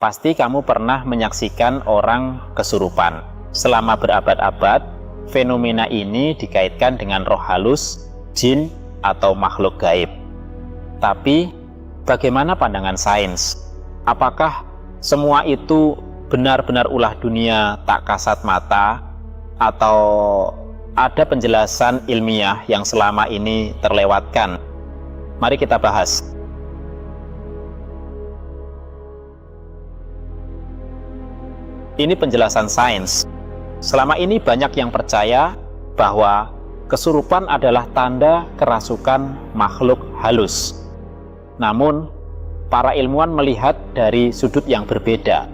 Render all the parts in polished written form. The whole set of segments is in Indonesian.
Pasti kamu pernah menyaksikan orang kesurupan. Selama berabad-abad, fenomena ini dikaitkan dengan roh halus, jin, atau makhluk gaib. Tapi, bagaimana pandangan sains? Apakah semua itu benar-benar ulah dunia tak kasat mata, atau ada penjelasan ilmiah yang selama ini terlewatkan? Mari kita bahas. Ini penjelasan sains. Selama ini banyak yang percaya bahwa kesurupan adalah tanda kerasukan makhluk halus. Namun, para ilmuwan melihat dari sudut yang berbeda.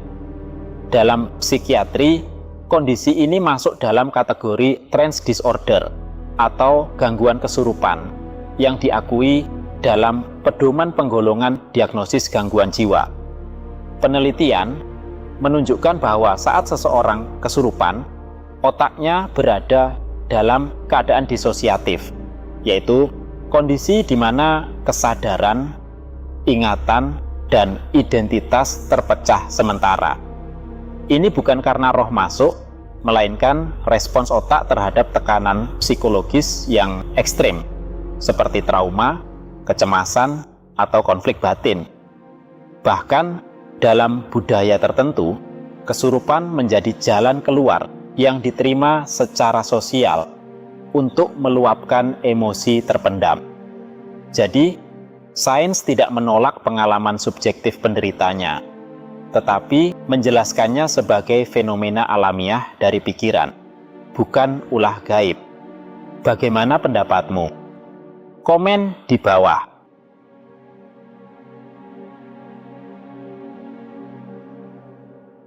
Dalam psikiatri, kondisi ini masuk dalam kategori trance disorder atau gangguan kesurupan yang diakui dalam pedoman penggolongan diagnosis gangguan jiwa. Penelitian menunjukkan bahwa saat seseorang kesurupan, otaknya berada dalam keadaan disosiatif, yaitu kondisi di mana kesadaran, ingatan, dan identitas terpecah sementara. Ini bukan karena roh masuk, melainkan respons otak terhadap tekanan psikologis yang ekstrim, seperti trauma, kecemasan, atau konflik batin. Bahkan dalam budaya tertentu, kesurupan menjadi jalan keluar yang diterima secara sosial untuk meluapkan emosi terpendam. Jadi, sains tidak menolak pengalaman subjektif penderitanya, tetapi menjelaskannya sebagai fenomena alamiah dari pikiran, bukan ulah gaib. Bagaimana pendapatmu? Komen di bawah.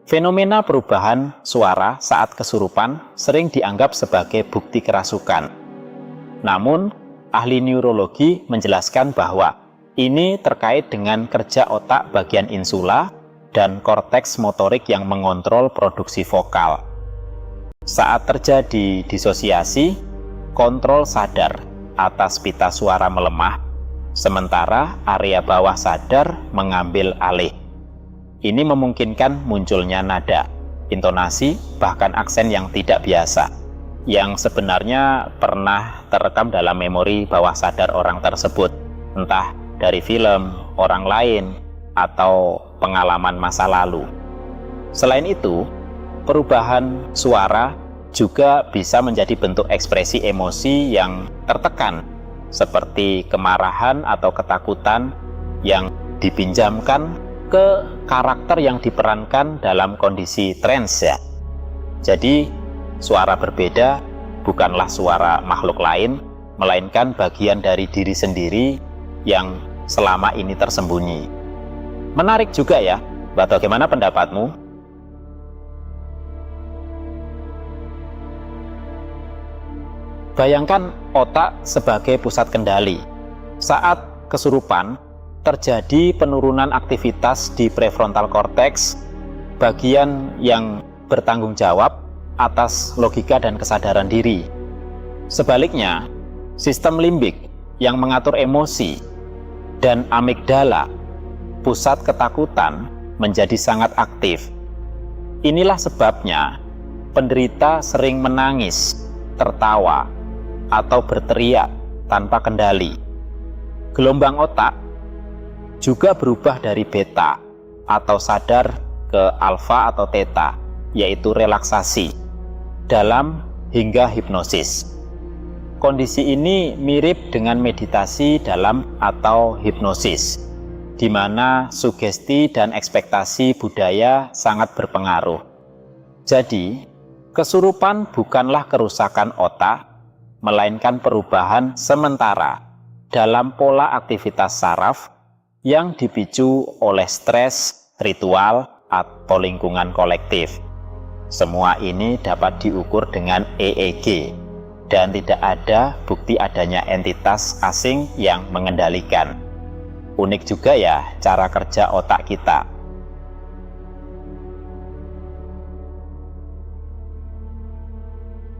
Fenomena perubahan suara saat kesurupan sering dianggap sebagai bukti kerasukan. Namun, ahli neurologi menjelaskan bahwa ini terkait dengan kerja otak bagian insula dan korteks motorik yang mengontrol produksi vokal. Saat terjadi disosiasi, kontrol sadar atas pita suara melemah, sementara area bawah sadar mengambil alih. Ini memungkinkan munculnya nada, intonasi, bahkan aksen yang tidak biasa, yang sebenarnya pernah terekam dalam memori bawah sadar orang tersebut, entah dari film, orang lain, atau pengalaman masa lalu. Selain itu, perubahan suara juga bisa menjadi bentuk ekspresi emosi yang tertekan, seperti kemarahan atau ketakutan yang dipinjamkan ke karakter yang diperankan dalam kondisi trance ya. Jadi, suara berbeda bukanlah suara makhluk lain, melainkan bagian dari diri sendiri yang selama ini tersembunyi. Menarik juga ya, bagaimana pendapatmu? Bayangkan otak sebagai pusat kendali. Saat kesurupan, terjadi penurunan aktivitas di prefrontal cortex, bagian yang bertanggung jawab atas logika dan kesadaran diri. Sebaliknya, sistem limbik yang mengatur emosi dan amigdala, pusat ketakutan, menjadi sangat aktif. Inilah sebabnya penderita sering menangis, tertawa, atau berteriak tanpa kendali. Gelombang otak juga berubah dari beta atau sadar ke alfa atau theta, yaitu relaksasi, dalam hingga hipnosis. Kondisi ini mirip dengan meditasi dalam atau hipnosis, di mana sugesti dan ekspektasi budaya sangat berpengaruh. Jadi, kesurupan bukanlah kerusakan otak, melainkan perubahan sementara dalam pola aktivitas saraf yang dipicu oleh stres, ritual, atau lingkungan kolektif. Semua ini dapat diukur dengan EEG, dan tidak ada bukti adanya entitas asing yang mengendalikan. Unik juga ya cara kerja otak kita.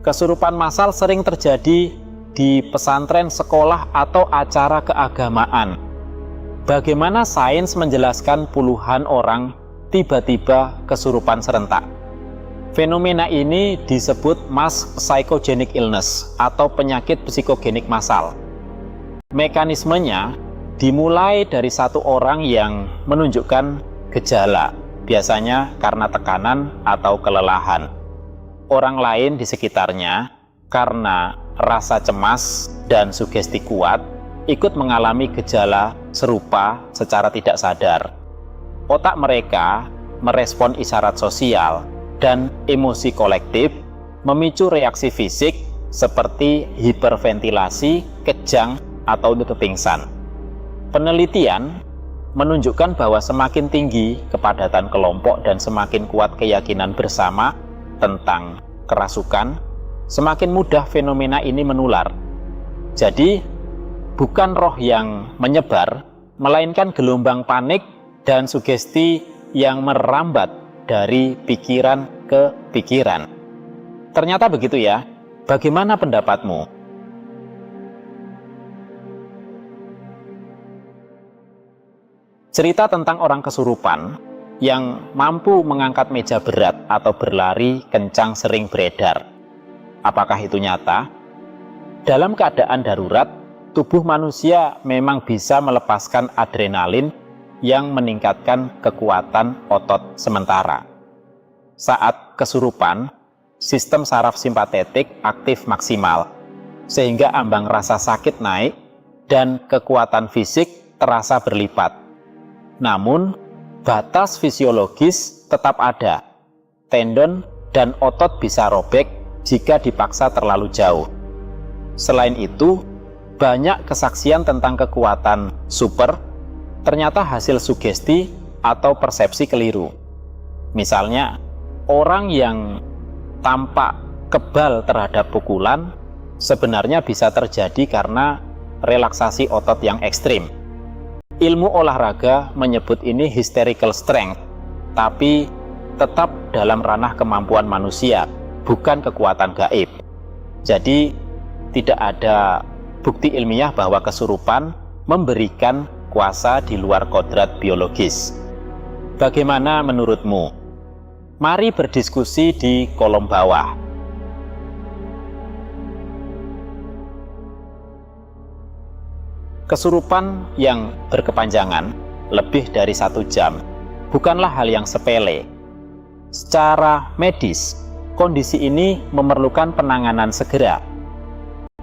Kesurupan massal sering terjadi di pesantren, sekolah, atau acara keagamaan. Bagaimana sains menjelaskan puluhan orang tiba-tiba kesurupan serentak. Fenomena ini disebut mass psychogenic illness atau penyakit psikogenik massal. Mekanismenya dimulai dari satu orang yang menunjukkan gejala, biasanya karena tekanan atau kelelahan. Orang lain di sekitarnya karena rasa cemas dan sugesti kuat ikut mengalami gejala serupa secara tidak sadar. Otak mereka merespon isyarat sosial dan emosi kolektif, memicu reaksi fisik seperti hiperventilasi, kejang, atau pingsan. Penelitian menunjukkan bahwa semakin tinggi kepadatan kelompok dan semakin kuat keyakinan bersama tentang kerasukan, semakin mudah fenomena ini menular. Jadi, bukan roh yang menyebar, melainkan gelombang panik dan sugesti yang merambat dari pikiran ke pikiran. Ternyata begitu ya. Bagaimana pendapatmu? Cerita tentang orang kesurupan yang mampu mengangkat meja berat atau berlari kencang sering beredar. Apakah itu nyata? Dalam keadaan darurat, tubuh manusia memang bisa melepaskan adrenalin yang meningkatkan kekuatan otot sementara. Saat kesurupan, sistem saraf simpatetik aktif maksimal, sehingga ambang rasa sakit naik dan kekuatan fisik terasa berlipat. Namun, batas fisiologis tetap ada. Tendon dan otot bisa robek jika dipaksa terlalu jauh. Selain itu, banyak kesaksian tentang kekuatan super ternyata hasil sugesti atau persepsi keliru. Misalnya, orang yang tampak kebal terhadap pukulan sebenarnya bisa terjadi karena relaksasi otot yang ekstrim. Ilmu olahraga menyebut ini hysterical strength, tapi tetap dalam ranah kemampuan manusia, bukan kekuatan gaib. Jadi, tidak ada bukti ilmiah bahwa kesurupan memberikan kuasa di luar kodrat biologis. Bagaimana menurutmu? Mari berdiskusi di kolom bawah. Kesurupan yang berkepanjangan lebih dari 1 jam bukanlah hal yang sepele. Secara medis, kondisi ini memerlukan penanganan segera.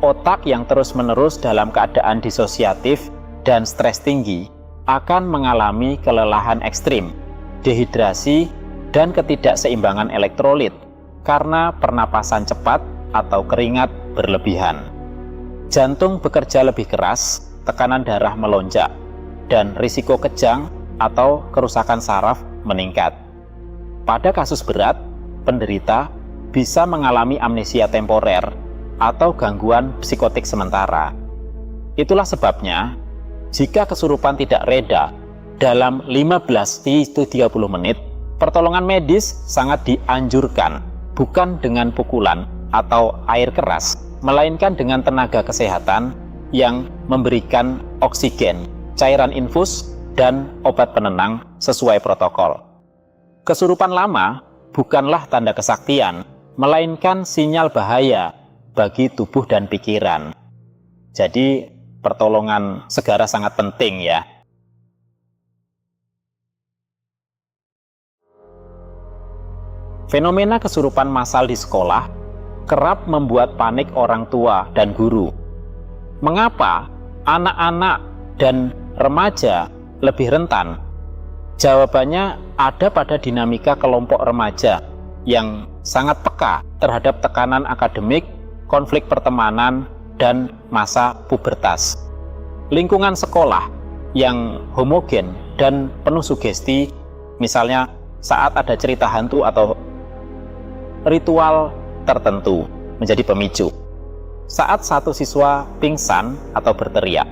Otak yang terus-menerus dalam keadaan disosiatif dan stres tinggi akan mengalami kelelahan ekstrim, dehidrasi, dan ketidakseimbangan elektrolit karena pernapasan cepat atau keringat berlebihan. Jantung bekerja lebih keras, tekanan darah melonjak, dan risiko kejang atau kerusakan saraf meningkat. Pada kasus berat, penderita bisa mengalami amnesia temporer atau gangguan psikotik sementara. Itulah sebabnya, jika kesurupan tidak reda dalam 15–30 menit, pertolongan medis sangat dianjurkan, bukan dengan pukulan atau air keras, melainkan dengan tenaga kesehatan yang memberikan oksigen, cairan infus, dan obat penenang sesuai protokol. Kesurupan lama bukanlah tanda kesaktian, melainkan sinyal bahaya bagi tubuh dan pikiran. Jadi, pertolongan segera sangat penting ya. Fenomena kesurupan massal di sekolah kerap membuat panik orang tua dan guru. Mengapa anak-anak dan remaja lebih rentan? Jawabannya ada pada dinamika kelompok remaja yang sangat peka terhadap tekanan akademik, konflik pertemanan, dan masa pubertas. Lingkungan sekolah yang homogen dan penuh sugesti, misalnya saat ada cerita hantu atau ritual tertentu, menjadi pemicu. Saat satu siswa pingsan atau berteriak,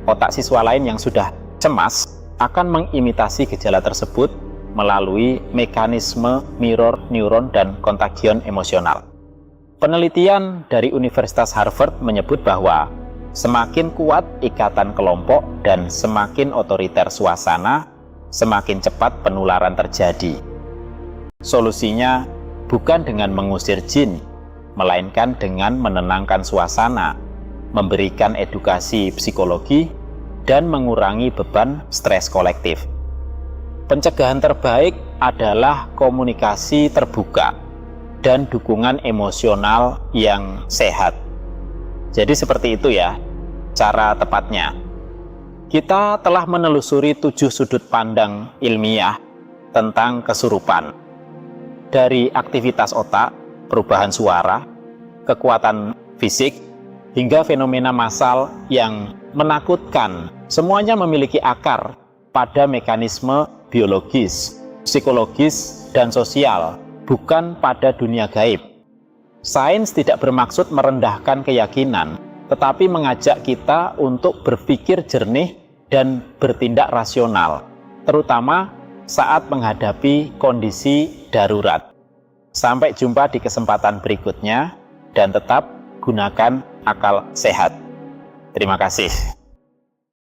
otak siswa lain yang sudah cemas akan mengimitasi gejala tersebut melalui mekanisme mirror neuron dan kontagion emosional. Penelitian dari Universitas Harvard menyebut bahwa semakin kuat ikatan kelompok dan semakin otoriter suasana, semakin cepat penularan terjadi. Solusinya bukan dengan mengusir jin, melainkan dengan menenangkan suasana, memberikan edukasi psikologi, dan mengurangi beban stres kolektif. Pencegahan terbaik adalah komunikasi terbuka dan dukungan emosional yang sehat. Jadi seperti itu ya, cara tepatnya. Kita telah menelusuri 7 sudut pandang ilmiah tentang kesurupan. Dari aktivitas otak, perubahan suara, kekuatan fisik, hingga fenomena massal yang menakutkan, semuanya memiliki akar pada mekanisme biologis, psikologis, dan sosial, bukan pada dunia gaib. Sains tidak bermaksud merendahkan keyakinan, tetapi mengajak kita untuk berpikir jernih dan bertindak rasional, terutama saat menghadapi kondisi darurat. Sampai jumpa di kesempatan berikutnya, dan tetap gunakan akal sehat. Terima kasih.